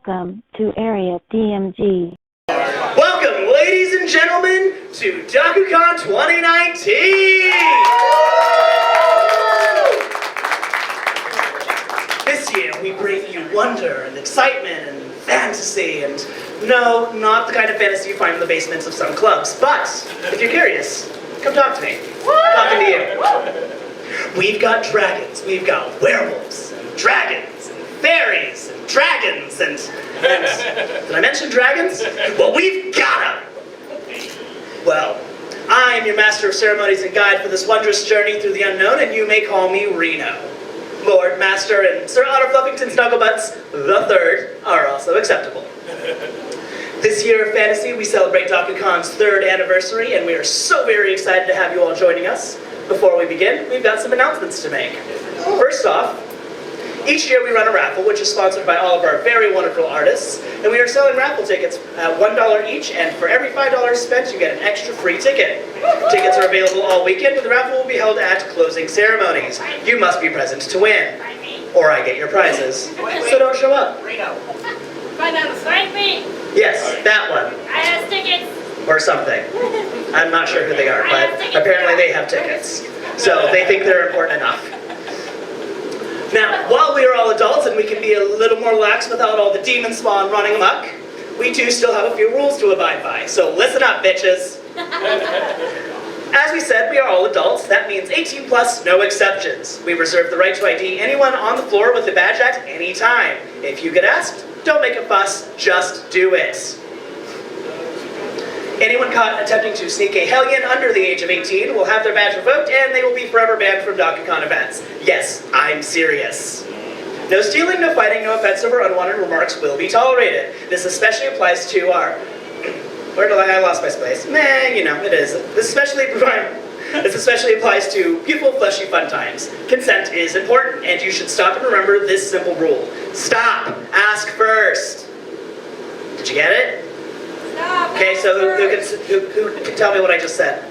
Welcome to Area DMG. Welcome, ladies and gentlemen, to Daku Con 2019! This year, we bring you wonder and excitement and fantasy, and no, not the kind of fantasy you find in the basements of some clubs. But, if you're curious, come talk to me. I'm talking to you. We've got dragons, we've got werewolves, and dragons, and fairies, and dragons, and did I mention dragons? Well, we've got them! Well, I am your master of ceremonies and guide for this wondrous journey through the unknown, and you may call me Reno. Lord, Master, and Sir Otter Fluffington Snugglebutts the Third are also acceptable. This year of fantasy, we celebrate Daku Con's 3rd anniversary, and we are so very excited to have you all joining us. Before we begin, we've got some announcements to make. First off, each year we run a raffle, which is sponsored by all of our very wonderful artists, and we are selling raffle tickets at $1 each, and for every $5 spent, you get an extra free ticket. Tickets are available all weekend, and the raffle will be held at closing ceremonies. You must be present to win, or I get your prizes. So don't show up. Find out the sign me. Yes, that one. I have tickets. Or something. I'm not sure who they are, but apparently they have tickets. So they think they're important enough. Now, while we are all adults and we can be a little more lax without all the demon spawn running amok, we do still have a few rules to abide by. So listen up, bitches. As we said, we are all adults. That means 18 plus, no exceptions. We reserve the right to ID anyone on the floor with a badge at any time. If you get asked, don't make a fuss, just do it. Anyone caught attempting to sneak a hellion under the age of 18 will have their badge revoked, and they will be forever banned from Daku Con events. Yes, I'm serious. No stealing, no fighting, no offensive or unwanted remarks will be tolerated. This especially applies to our... I lost my place. Meh, you know, it is. This especially applies to beautiful, fleshy fun times. Consent is important, and you should stop and remember this simple rule. Stop! Ask first! Did you get it? Okay, so who can tell me what I just said?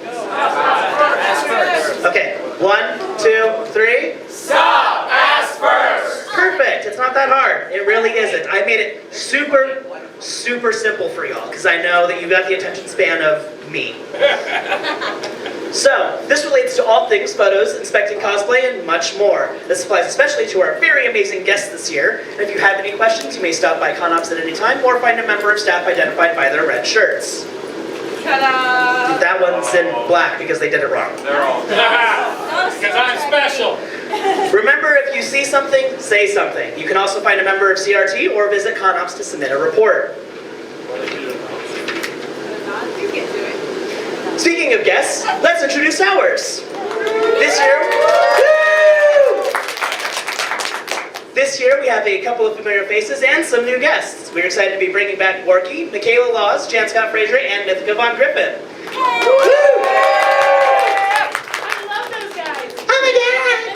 Okay, 1, 2, 3. Stop! Ask first! Perfect, it's not that hard. It really isn't. I made it super simple for y'all, because I know that you got the attention span of me. So, this relates to all things photos, inspecting cosplay, and much more. This applies especially to our very amazing guests this year, and if you have any questions, you may stop by ConOps at any time, or find a member of staff identified by their red shirts. Ta-da! That one's in black because they did it wrong. They're all. Because I'm special. Remember, if you see something, say something. You can also find a member of CRT or visit ConOps to submit a report. Speaking of guests, let's introduce ours. This year we have a couple of familiar faces and some new guests. We're excited to be bringing back Worky, Michaela Laws, Jan Scott Fraser, and Mythica Von Griffin. I love those guys. Oh my god!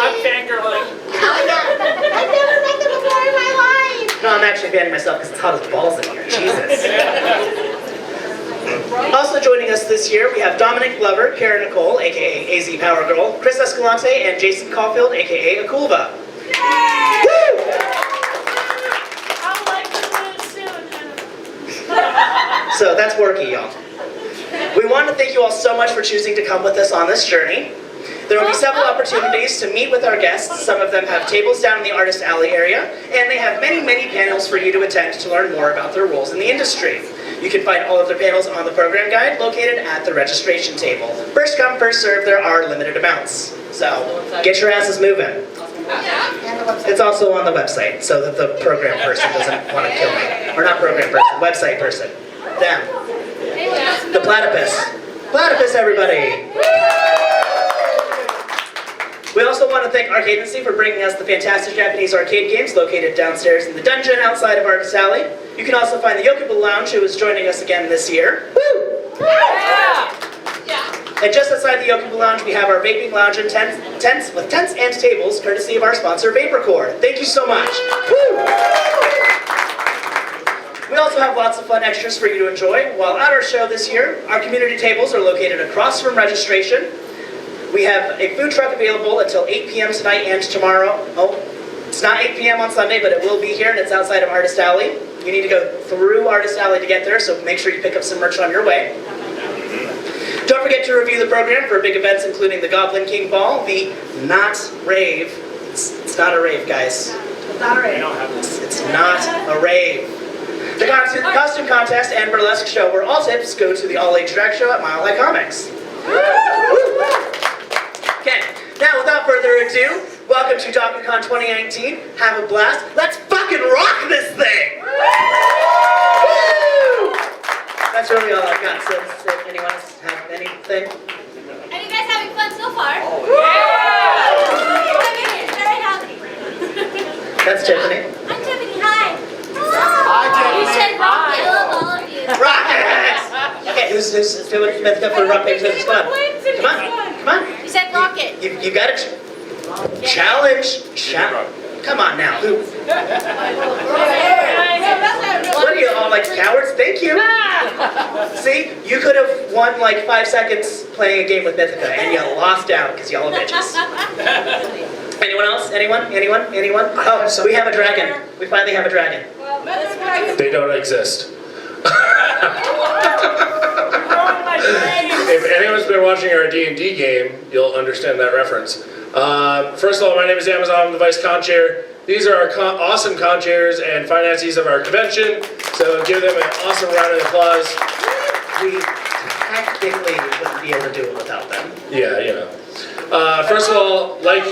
I'm fangirling. I've never met them before in my life. No, I'm actually fanning myself because it's hot as balls in here. Jesus. Also joining us this year, we have Dominic Glover, Karen Nicole, aka AZ Power Girl, Chris Escalante, and Jason Caulfield, aka Akulva. I'll like the soon. So that's Worky, y'all. We want to thank you all so much for choosing to come with us on this journey. There will be several opportunities to meet with our guests. Some of them have tables down in the Artist Alley area, and they have many panels for you to attend to learn more about their roles in the industry. You can find all of their panels on the program guide located at the registration table. First come, first serve, there are limited amounts. So get your asses moving. It's also on the website so that the program person doesn't want to kill me. Or not program person, website person. Them. The platypus. Platypus, everybody! We also want to thank Arcade Agency for bringing us the fantastic Japanese arcade games located downstairs in the dungeon outside of Artist Alley. You can also find the Yokubou Lounge, who is joining us again this year. Woo! And just outside the Yokubou Lounge, we have our vaping lounge and tents and tables, courtesy of our sponsor, VaporCore. Thank you so much. Woo! We also have lots of fun extras for you to enjoy. While at our show this year, our community tables are located across from registration. We have a food truck available until 8 p.m. tonight and tomorrow. Oh, It's not 8 p.m. on Sunday, but it will be here, and it's outside of Artist Alley. You need to go through Artist Alley to get there, so make sure you pick up some merch on your way. Don't forget to review the program for big events including the Goblin King Ball, the Not Rave. It's not a rave, guys. It's not a rave. It's not a rave. The costume contest and burlesque show, where all tips go to the all-age drag show at Mile High Comics. Okay, now without further ado, welcome to Daku Con 2019. Have a blast. Let's fucking rock this thing! Woo! That's really all I've got. So, anyone else have anything? Are you guys having fun so far? Oh, yeah! It's very healthy. That's Tiffany. I'm Tiffany. Hi. Hi, Tiffany. You said rock. I love all of you. Rocket! Okay, who's doing Mythica for rock, paper, scissors, fun? Come on, come on. You said rocket. You got it. Challenge. Come on now. Who? What are you all like cowards? Thank you. See, you could have won like 5 seconds playing a game with Mythica, and you lost out because y'all are bitches. Anyone else? Anyone? Oh, so we have a dragon. We finally have a dragon. They don't exist. If anyone's been watching our D&D game, you'll understand that reference. First of all, my name is Amazon. I'm the Vice Con Chair. These are our awesome con chairs and finances of our convention, so give them an awesome round of applause. We technically wouldn't be able to do it without them. Yeah, you know. First of all, like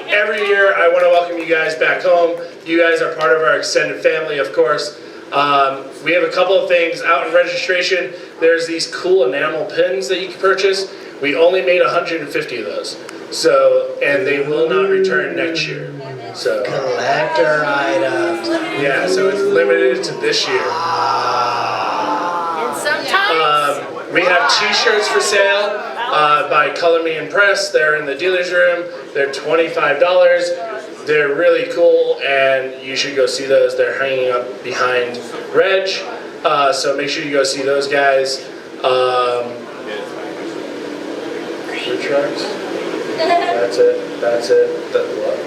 every year, I want to welcome you guys back home. You guys are part of our extended family, of course. We have a couple of things out in registration. There's these cool enamel pins that you can purchase. We only made 150 of those. So, and they will not return next year. So, Collector items. yeah, so it's limited to this year. And sometimes. We have t-shirts for sale by Color Me and Press. They're in the dealer's room. They're $25. They're really cool, and you should go see those. They're hanging up behind Reg, so make sure you go see those guys. Food trucks. That's it. What?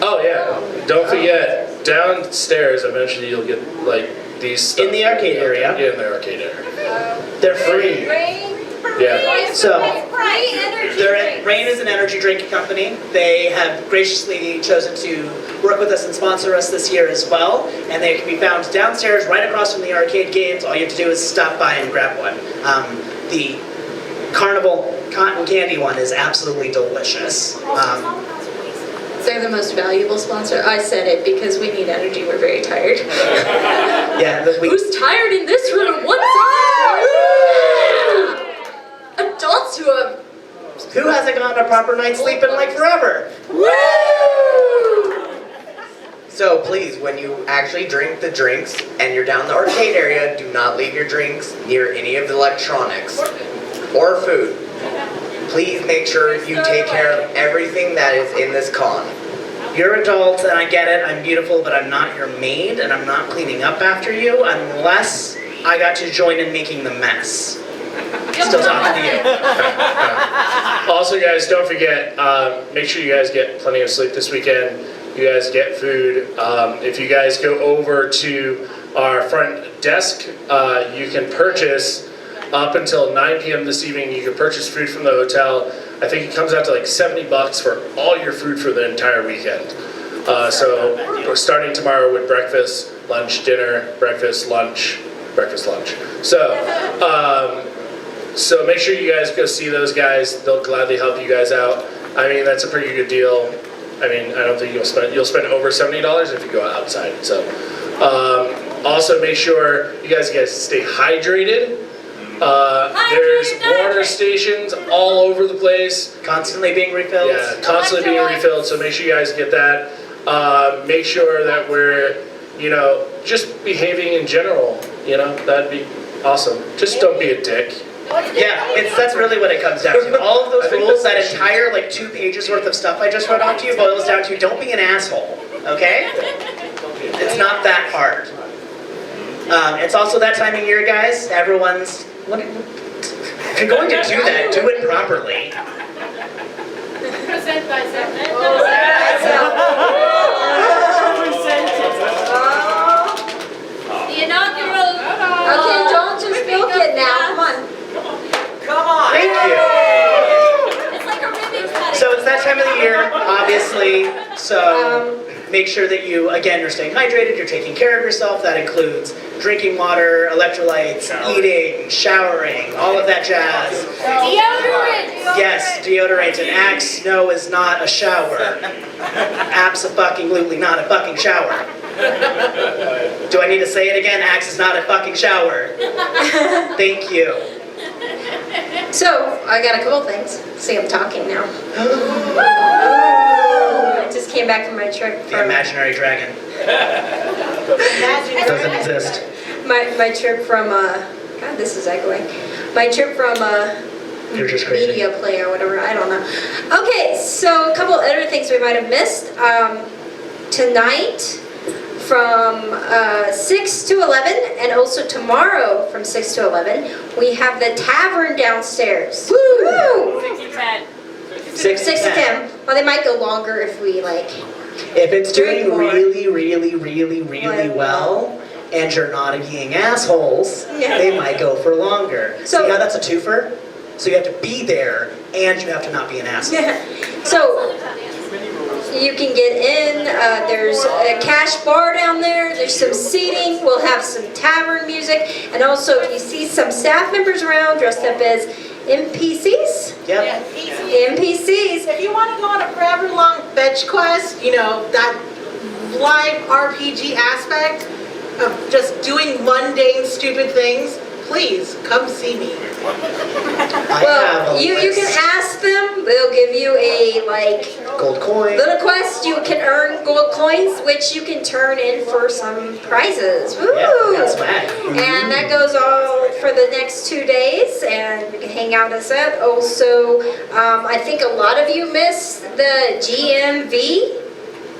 Oh yeah, don't forget, downstairs eventually you'll get like these stuff. In the arcade area. Yeah, in the arcade area. They're free. Yeah. So, Energy Rain is an energy drink company. They have graciously chosen to work with us and sponsor us this year as well. And they can be found downstairs, right across from the arcade games. All you have to do is stop by and grab one. The Carnival Cotton Candy one is absolutely delicious. They're the most valuable sponsor. I said it because we need energy. We're very tired. Yeah, Who's tired in this room? What's up? Adults who have. Who hasn't gotten a proper night's sleep in like forever? So please, when you actually drink the drinks and you're down the arcade area, do not leave your drinks near any of the electronics or food. Please make sure you take care of everything that is in this con. You're adults, and I get it. I'm beautiful, but I'm not your maid, and I'm not cleaning up after you unless I got to join in making the mess. Still talking to you. Also, guys, don't forget, make sure you guys get plenty of sleep this weekend. You guys get food. If you guys go over to our front desk, you can purchase, up until 9 p.m. this evening, you can purchase food from the hotel. I think it comes out to like $70 for all your food for the entire weekend. So we're starting tomorrow with breakfast, lunch, dinner, breakfast, lunch. So make sure you guys go see those guys. They'll gladly help you guys out. I mean, that's a pretty good deal. I mean, I don't think you'll spend over $70 if you go outside. So also make sure you guys stay hydrated. There's water stations all over the place. Constantly being refilled. Yeah, constantly being refilled, so make sure you guys get that. Make sure that we're, just behaving in general, that'd be awesome. Just don't be a dick. Yeah, that's really what it comes down to. All of those rules, that entire 2 pages worth of stuff I just wrote off to you boils down to don't be an asshole, okay? It's not that hard. It's also that time of year, guys. Everyone's... If you're going to do that, do it properly. Present by So make sure that you, again, you're staying hydrated, you're taking care of yourself. That includes drinking water, electrolytes, eating, showering, all of that jazz. Deodorant! Yes, deodorant. And Axe, no, is not a shower. Abso-fucking-lutely not a fucking shower. Do I need to say it again? Axe is not a fucking shower. Thank you. So, I got a couple things. See, I'm talking now. I just came back from my trip The from imaginary dragon doesn't exist. my trip from God, this is echoing. My trip from You're just crazy. media play or whatever. I don't know. Okay, so a couple other things we might have missed. Tonight from 6 to 11, and also tomorrow from 6 to 11, we have the tavern downstairs. Woo! 6 6 to 10. Well, they might go longer if we like. If it's Drink doing more. really well, and you're not being assholes, Yeah. they might go for longer. So- See how that's a twofer? So you have to be there, and you have to not be an asshole. Yeah. So you can get in. There's a cash bar down there. There's some seating. We'll have some tavern music, and also if you see some staff members around dressed up as NPCs. Yep. NPCs. If you want to go on a forever long fetch quest, you know, that live RPG aspect of just doing mundane, stupid things, please come see me. I have Well, a you can list. ask them. They'll give you a like Gold coin. little quest. You can earn gold coins, which you can turn in for some prizes. Woo! Yeah, we got swag. And that goes all for the next 2 days, and we can hang out as that. Also, I think a lot of you missed the Gmv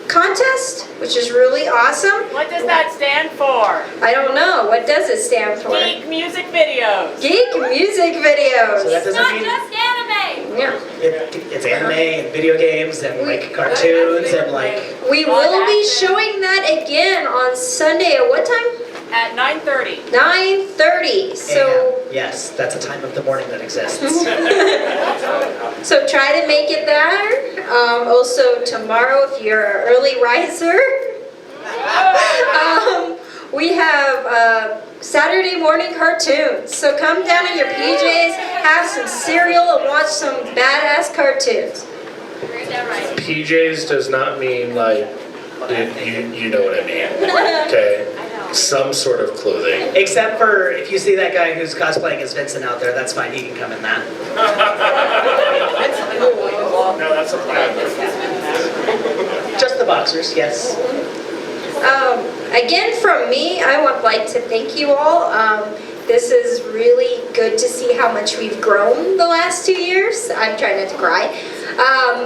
Contest, which is really awesome. What does that stand for? I don't know. What does it stand for? Geek music videos. Geek music videos. So that doesn't mean anime. Yeah. it's anime and video games and like cartoons and like We will be showing that again on Sunday at what time? At 9:30. 9:30. So yes, that's a time of the morning that exists. so try to make it there. Also tomorrow, if you're an early riser, we have Saturday morning cartoons. So come down in your PJs, have some cereal, and watch some badass cartoons. PJs does not mean like, you know what I mean. Okay? Some sort of clothing. Except for if you see that guy who's cosplaying as Vincent out there, that's fine. He can come in that. No, that's a plan. Just the boxers, yes. Again, from me, I would like to thank you all. This is really good to see how much we've grown the last 2 years. I'm trying not to cry.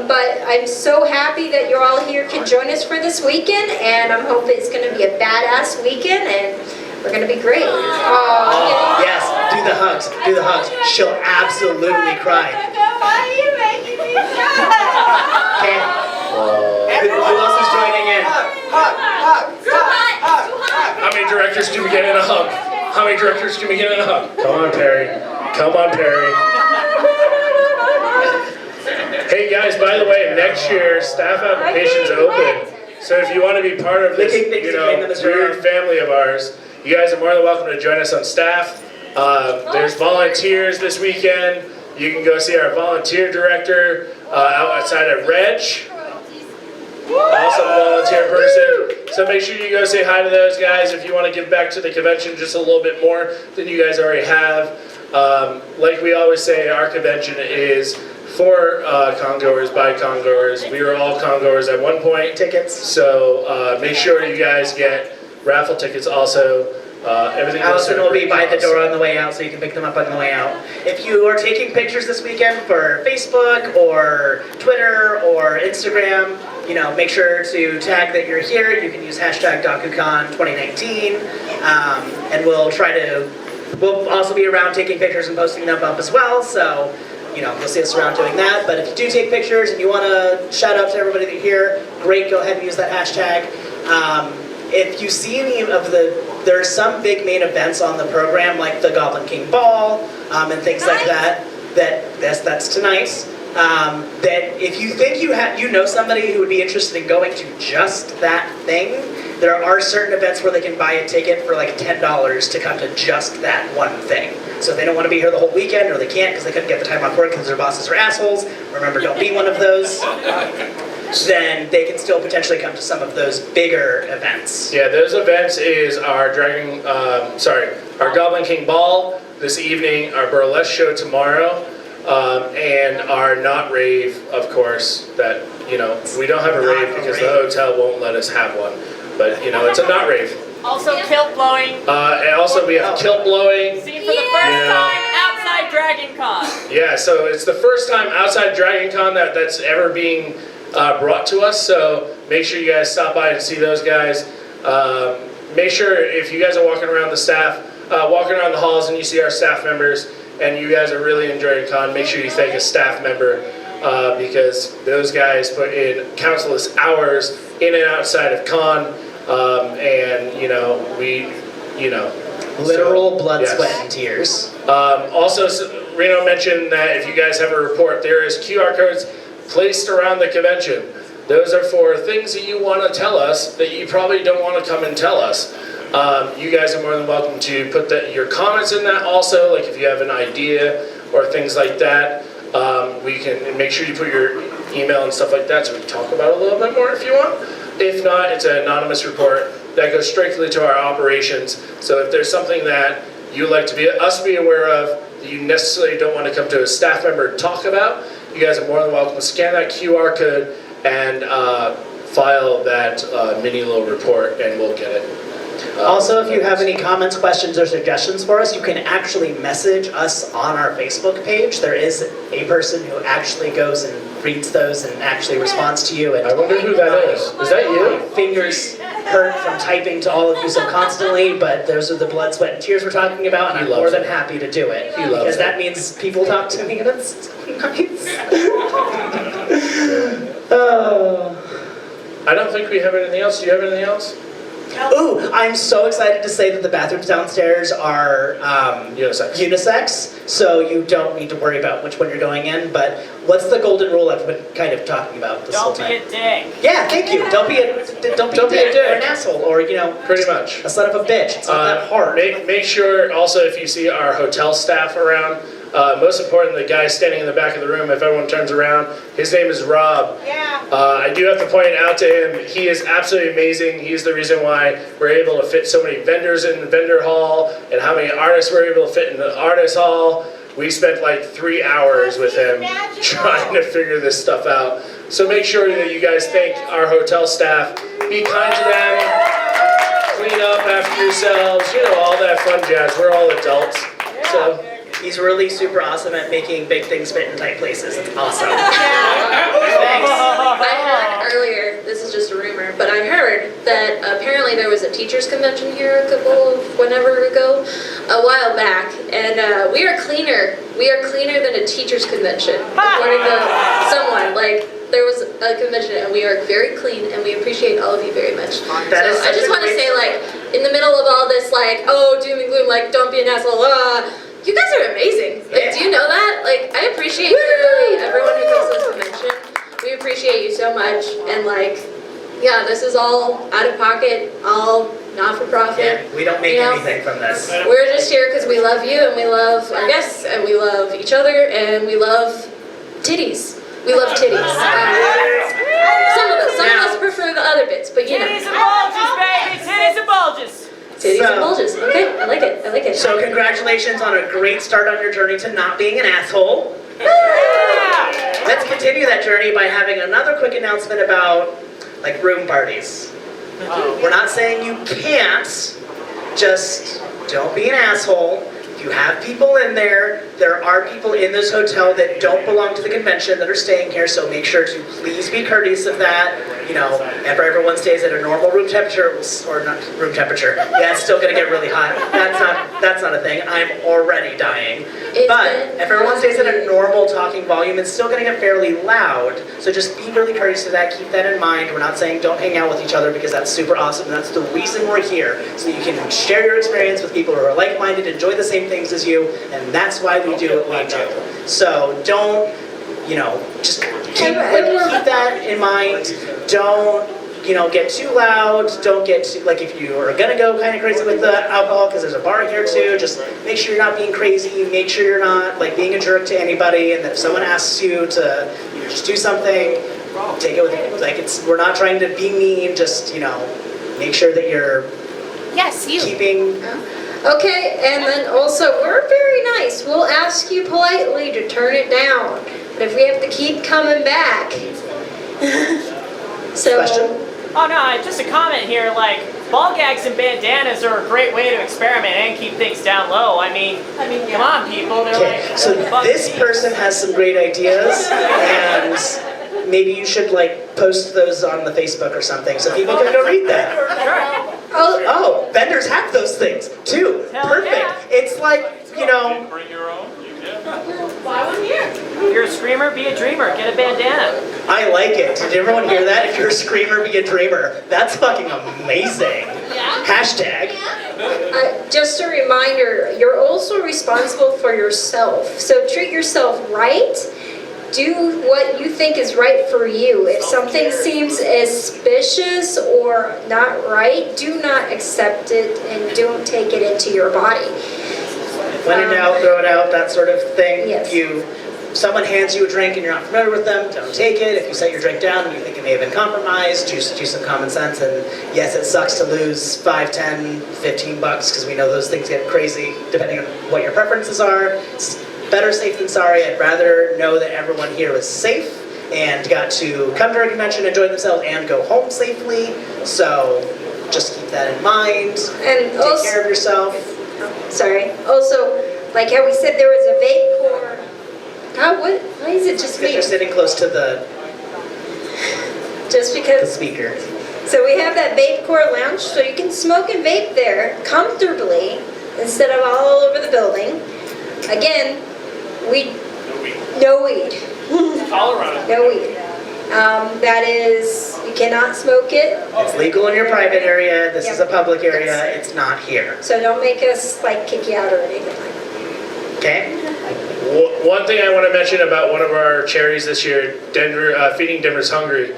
But I'm so happy that you're all here can join us for this weekend, and I'm hoping it's going to be a badass weekend, and we're going to be great. Yes, do the hugs. Do the hugs. She'll absolutely cry. Why are you making me cry? Okay. Who else is joining in? How many directors can we get in a hug? How many directors can we get in a hug? Come on, Perry. Come on, Perry. Hey guys, by the way, next year staff applications open. So if you want to be part of this, weird family of ours, you guys are more than welcome to join us on staff. There's volunteers this weekend. You can go see our volunteer director outside of Reg. Awesome volunteer person. So make sure you go say hi to those guys if you want to give back to the convention just a little bit more than you guys already have. Like we always say, our convention is for congoers, by congoers. We were all congoers at one point. Tickets. So make sure you guys get raffle tickets also. Everything Allison will be by the door on the way out, so you can pick them up on the way out. If you are taking pictures this weekend for Facebook or Twitter or Instagram, make sure to tag that you're here. You can use hashtag Daku Con 2019, and we'll also be around taking pictures and posting them up as well. So, you'll see us around doing that. But if you do take pictures and you want to shout out to everybody that's here, great. Go ahead and use that hashtag. If you see any of there are some big main events on the program, like the Goblin King Ball and things like that. That's tonight. that if you think you know somebody who would be interested in going to just that thing, there are certain events where they can buy a ticket for like $10 to come to just that one thing. So if they don't want to be here the whole weekend, or they can't because they couldn't get the time off work because their bosses are assholes, remember, don't be one of those, then they can still potentially come to some of those bigger events. Yeah, those events is our our Goblin King Ball this evening, our burlesque show tomorrow, and our not rave, of course, that, you know, we don't have a rave because the hotel won't let us have one. But, you know, it's a not rave. Also kilt blowing. And also we have kilt blowing. Seen for the first time outside Dragon Con. Yeah, so it's the first time outside Dragon Con that's ever being brought to us. So make sure you guys stop by and see those guys. Make sure if you guys are walking around walking around the halls and you see our staff members and you guys are really enjoying con, make sure you thank a staff member because those guys put in countless hours in and outside of con. And Literal blood, sweat, and tears. Also, Reno mentioned that if you guys have a report, there is QR codes placed around the convention. Those are for things that you want to tell us that you probably don't want to come and tell us. You guys are more than welcome to put your comments in that also, like if you have an idea or things like that. We can make sure you put your email and stuff like that so we can talk about it a little bit more if you want. If not, it's an anonymous report that goes strictly to our operations. So if there's something that you'd like to be aware of that you necessarily don't want to come to a staff member and talk about, you guys are more than welcome to scan that QR code and file that mini little report and we'll get it. Also, if you have any comments, questions, or suggestions for us, you can actually message us on our Facebook page. There is a person who actually goes and reads those and actually responds to you. And I wonder who that is. Is that you? my fingers hurt from typing to all of you so constantly, but those are the blood, sweat, and tears we're talking about, and I'm more than happy to do it. Because that means people talk to me, and it's so nice. I don't think we have anything else. Do you have anything else? Ooh, I'm so excited to say that the bathrooms downstairs are unisex, so you don't need to worry about which one you're going in. But what's the golden rule I've been kind of talking about this whole Don't time? be a dick. Yeah, thank you. Don't be a dick or an asshole, or Pretty much. a son of a bitch. It's not that hard. Make sure also if you see our hotel staff around, most important, the guy standing in the back of the room, if everyone turns around, his name is Rob. Yeah. I do have to point out to him, he is absolutely amazing. He's the reason why we're able to fit so many vendors in the vendor hall and how many artists we're able to fit in the artist hall. We spent like 3 hours with him trying to figure this stuff out. So make sure that you guys thank our hotel staff. Be kind to them. Clean up after yourselves. You know, all that fun jazz. We're all adults. So. He's really super awesome at making big things fit in tight places. It's awesome. Thanks. I heard earlier, this is just a rumor, but I heard that apparently there was a teachers convention here a couple of whenever ago, a while back, and we are cleaner. We are cleaner than a teachers convention, according to someone. Like, there was a convention and we are very clean and we appreciate all of you very much. So I just want to say, like, in the middle of all this, like, oh, doom and gloom, like, don't be an asshole, you guys are amazing. Like, do you know that? Like, I appreciate literally everyone who comes to this convention. We appreciate you so much. And like, yeah, this is all out of pocket, all not for profit. Yeah, we don't make anything from this. We're just here because we love you and we love our guests and we love each other and we love titties. We love titties. Some of us prefer the other bits, but you know. Titties and bulges, baby. Titties and bulges. Titties and bulges. Okay, I like it. I like it. So congratulations on a great start on your journey to not being an asshole. Let's continue that journey by having another quick announcement about like room parties. We're not saying you can't, just don't be an asshole. If you have people in there are people in this hotel that don't belong to the convention that are staying here, so make sure to please be courteous of that. You know, if everyone stays at a normal room temperature, or not room temperature, yeah, it's still gonna get really hot. That's not a thing. I'm already dying. But if everyone stays at a normal talking volume, it's still gonna get fairly loud. So just be really courteous of that. Keep that in mind. We're not saying don't hang out with each other because that's super awesome. That's the reason we're here, so you can share your experience with people who are like-minded, enjoy the same things as you, and that's why we do what we do. So don't just keep that in mind. Don't, get too loud. Don't get too, if you are gonna go kind of crazy with the alcohol, because there's a bar here too, just make sure you're not being crazy. Make sure you're not being a jerk to anybody, and that if someone asks you to just do something, take it with it. We're not trying to be mean. Just make sure that you're keeping. Okay, and then also, we're very nice. We'll ask you politely to turn it down. But if we have to keep coming back. Question? Oh no, just a comment here, ball gags and bandanas are a great way to experiment and keep things down low. I mean, come on people, they're Okay, so this person has some great ideas, and maybe you should post those on the Facebook or something so people can go read them. Sure. Oh, vendors have those things too. Hell Perfect. yeah. It's Bring your own. You can. Buy one here. If you're a screamer, be a dreamer, get a bandana. I like it. Did everyone hear that? If you're a screamer, be a dreamer. That's fucking amazing. Hashtag. Just a reminder, you're also responsible for yourself. So treat yourself right. Do what you think is right for you. If something seems suspicious or not right, do not accept it and don't take it into your body. When in doubt, throw it out, that sort of thing. Yes. If someone hands you a drink and you're not familiar with them, don't take it. If you set your drink down and you think it may have been compromised, just use some common sense. And yes, it sucks to lose $5, $10, $15 because we know those things get crazy depending on what your preferences are. It's better safe than sorry. I'd rather know that everyone here is safe and got to come to our convention, enjoy themselves, and go home safely. So just keep that in mind. And Take care of yourself. Sorry. Also, like how we said there was a vape core. God, why is it just Because me? you're sitting close to the Just because. speaker. So we have that vape core lounge, so you can smoke and vape there comfortably instead of all over the building. Again, no weed. Colorado. No weed. That is, you cannot smoke it. It's legal in your private area. This is a public area. It's not here. So don't make us kick you out or anything like that. Okay? One thing I want to mention about one of our charities this year, Feeding Denver's Hungry.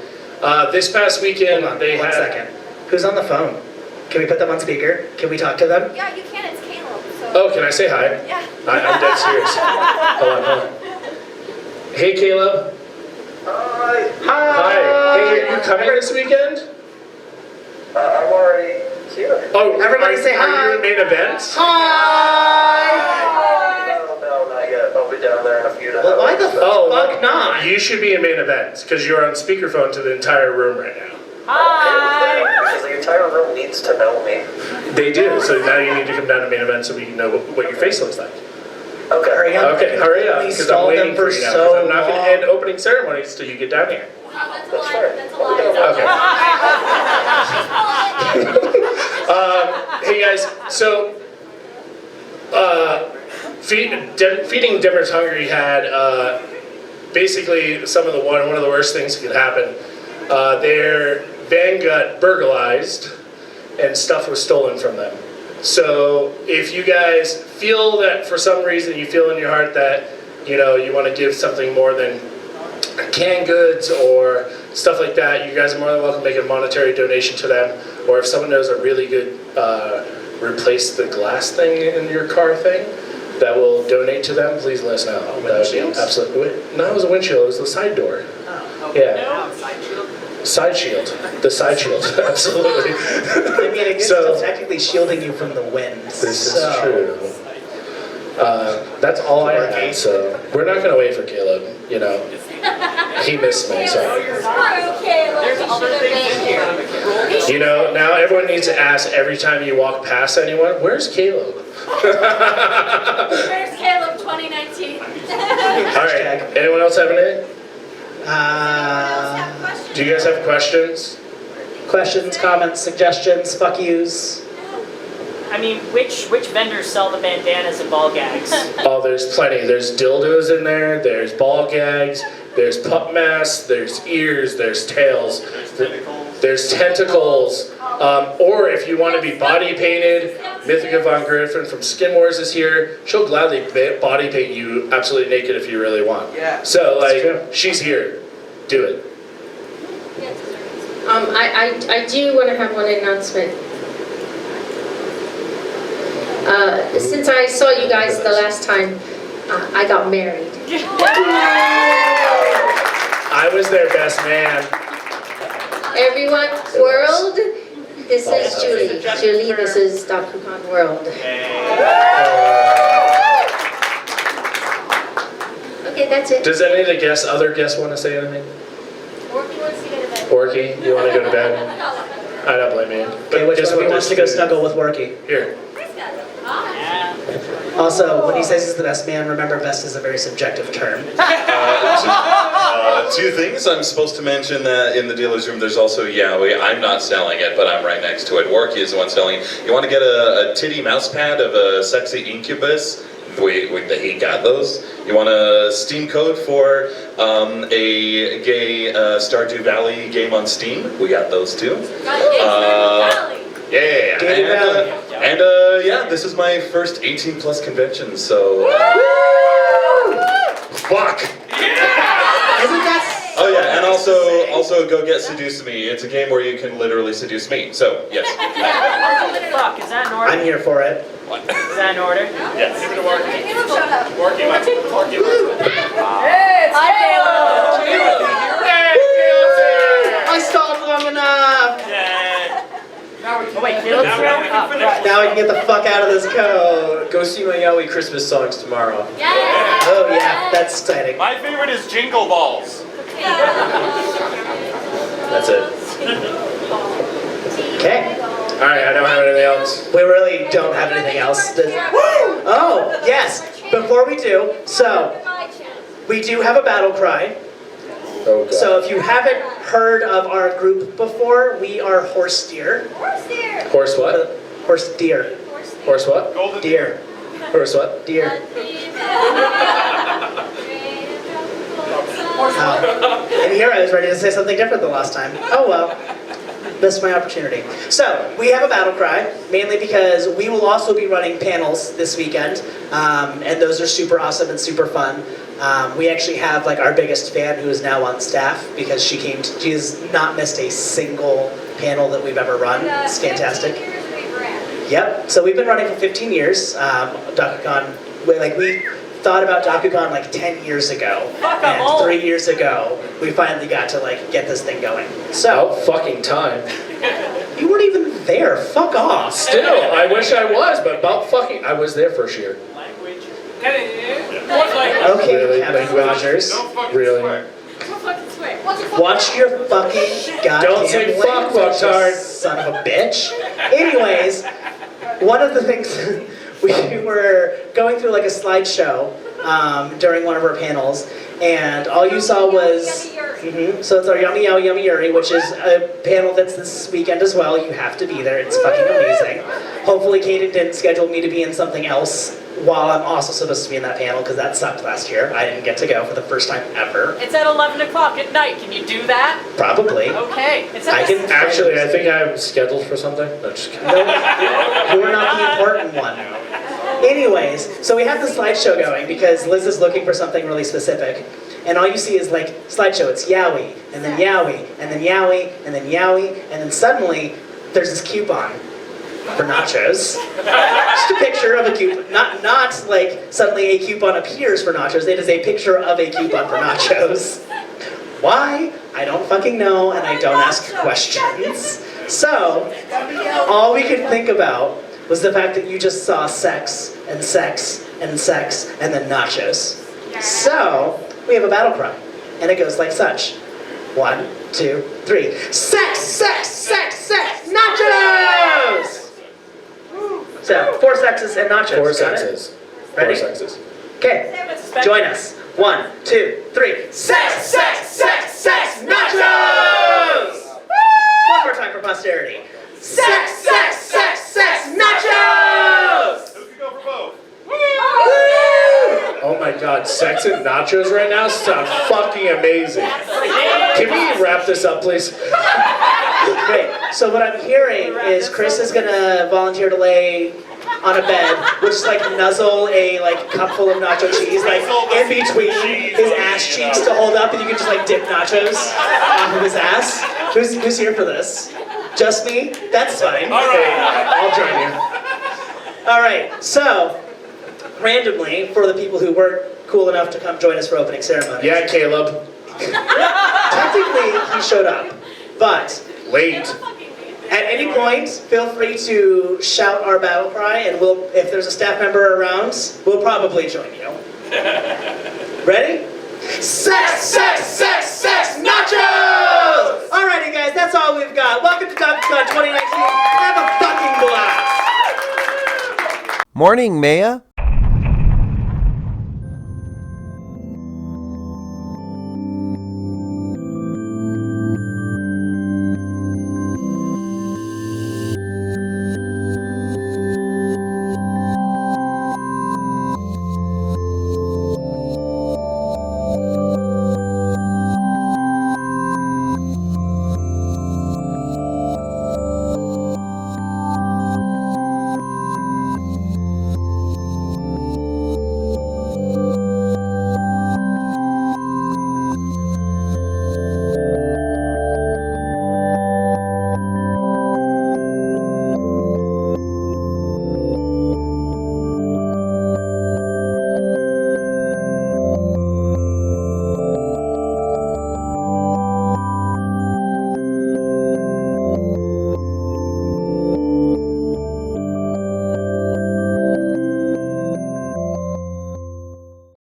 This past weekend, Hold on, they one had. second. Who's on the phone? Can we put them on speaker? Can we talk to them? Yeah, you can. It's Caleb. So. Oh, can I say hi? Yeah. I'm dead serious. Hold on. Hey, Caleb. Hi. Hi. Hey, are you coming this weekend? I'm already here. Oh, Everybody say hi. Are you in main event? No, not yet. I'll be down there in a few days. Well, why the fuck not? You should be in main event because you're on speakerphone to the entire room right now. Hi. Because the entire room needs to know me. They do. So now you need to come down to main event so we can know what your face looks like. Okay. Hurry up. Okay, hurry up We because I'm stalled waiting them for for you now. so Because I'm not going long. to end opening ceremonies till you get down here. That's a That's lie. fair. That's a lie. Okay. Hey guys, so Feeding Denver's Hungry had basically one of the worst things that could happen. Their van got burglarized and stuff was stolen from them. So if you guys feel that for some reason you feel in your heart that you want to give something more than canned goods or stuff like that, you guys are more than welcome to make a monetary donation to them. Or if someone knows a really good replace the glass thing in your car thing that will donate to them, please let us know. That would be Windshields? absolutely. No, it was a windshield. It was the side door. Oh. Yeah. Side shield. The side shield. Absolutely. I mean, I guess So- it's technically shielding you from the wind. This is true. That's all I had, so we're not gonna wait for Caleb, He missed me, so. There's other things in here. Now everyone needs to ask every time you walk past anyone, where's Caleb? Where's Caleb 2019? Alright, anyone else have anything? Do you guys have questions? Questions, comments, suggestions, fuck yous? I mean, which vendors sell the bandanas and ball gags? Oh, there's plenty. There's dildos in there, there's ball gags, there's pup masks, there's ears, there's tails, there's tentacles, Or if you want to be body painted, Mythica Von Griffin from Skin Wars is here. She'll gladly body paint you absolutely naked if you really want. Yeah. So like, she's here. Do it. I do want to have one announcement. Since I saw you guys the last time, I got married. I was their best man. Everyone, world, this is Julie. Julie, this is Daku Con World. Okay, that's it. Does any of the other guests want to say anything? Orky wants to go to bed. Orky, you want to go to bed? I don't blame you. Okay, which guess one what? wants to go snuggle with Worky? Here. Also, when he says he's the best man, remember best is a very subjective term. Two things. I'm supposed to mention that in the dealer's room there's also yaoi. I'm not selling it, but I'm right next to it. Worky is the one selling it. You want to get a titty mouse pad of a sexy incubus? He got those. You want a Steam code for a gay Stardew Valley game on Steam? We got those too. Yeah, and yeah, this is my first 18 plus convention, so fuck. Isn't that? Oh yeah, and also go get Seduce Me. It's a game where you can literally seduce me. So yes. Fuck, is that in order? I'm here for it. Is that in order? Yes. Caleb showed up. Hey, it's Caleb! I stalled long enough. Oh wait, Caleb's here? Now I can get the fuck out of this code. Go see my yaoi Christmas songs tomorrow. Oh yeah, that's exciting. My favorite is Jingle Balls. That's it. Okay. Alright, I don't have anything else. We really don't have anything else. Oh, yes. Before we do, so we do have a battle cry. Oh, God. So if you haven't heard of our group before, we are Horse Deer. Horse what? Horse Deer. Horse what? Golden Deer. Horse what? Deer. And here I was ready to say something different the last time. Oh well. Missed my opportunity. So, we have a battle cry, mainly because we will also be running panels this weekend, and those are super awesome and super fun. We actually have like our biggest fan who is now on staff because she has not missed a single panel that we've ever run. It's fantastic. Yep, so we've been running for 15 years. Daku Con, we thought about Daku Con like 10 years ago, and 3 years ago we finally got to like get this thing going. So Fucking time. you weren't even there. Fuck off. Still, I wish I was, but I was there first year. Okay, Really? Captain Rogers. Really? Watch your fucking goddamn Don't say fuck, language, you fucktard. son of a bitch. Anyways, one of the things we were going through like a slideshow during one of our panels, and all you saw was so it's our Yummy Yow Yummy Yuri, which is a panel that's this weekend as well. You have to be there. It's fucking amazing. Hopefully Kaden didn't schedule me to be in something else while I'm also supposed to be in that panel, because that sucked last year. I didn't get to go for the first time ever. It's at 11 o'clock at night. Can you do that? Probably. Okay. It's I at can Actually, I think I'm scheduled for something. No, just kidding. You were not the important one. Anyways, so we have the slideshow going because Liz is looking for something really specific. And all you see is like slideshow, it's yaoi, and then yaoi, and then yaoi, and then yaoi, and then suddenly there's this coupon for nachos. Just a picture of a coupon, not like suddenly a coupon appears for nachos, it is a picture of a coupon for nachos. Why? I don't fucking know, and I don't ask questions. So, all we could think about was the fact that you just saw sex, and sex, and sex, and then nachos. So, we have a battle cry, and it goes like such. 1, 2, 3. Sex, sex, sex, sex, nachos! So, 4 sexes and nachos. 4 Got it? sexes. Ready? 4 sexes. Okay, join us. 1, 2, 3. Sex, sex, sex, sex, nachos! One more time for posterity. Sex, sex, sex, sex, nachos! Who can go for both? Oh my God, sex and nachos right now sound fucking amazing. Can we wrap this up, please? Great. So what I'm hearing is Chris is gonna volunteer to lay on a bed, which is like nuzzle a like cup full of nacho cheese, like in between his ass cheeks to hold up, and you can just like dip nachos off of his ass. Who's here for this? Just me? That's fine. All right. I'll join you. All right. So randomly, for the people who weren't cool enough to come join us for opening ceremony. Yeah, Caleb. Technically, he showed up, but Late. at any point, feel free to shout our battle cry, and if there's a staff member around, we'll probably join you. Ready? Sex, sex, sex, sex, nachos! Alrighty, guys, that's all we've got. Welcome to Daku Con 2019. Have a fucking blast! Morning, Maya.